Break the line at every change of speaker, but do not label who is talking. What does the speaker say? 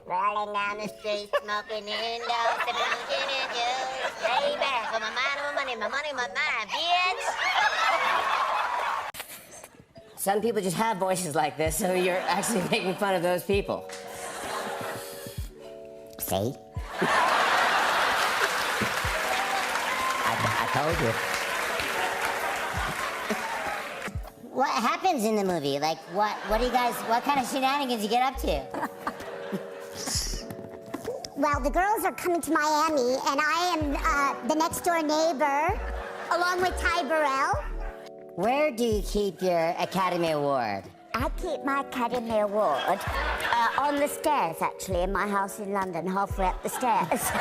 Rolling down the street, smoking indoors, sipping on gin and juice. Lay back with my mind on my money, my money on my mind, bitch.
Some people just have voices like this, so you're actually making fun of those people. See? I told you. What happens in the movie? Like, what do you guys, what kind of shenanigans you get up to?
Well, the girls are coming to Miami, and I am the next door neighbor, along with Ty Burrell.
Where do you keep your Academy Award?
I keep my Academy Award on the stairs, actually, in my house in London, halfway up the stairs.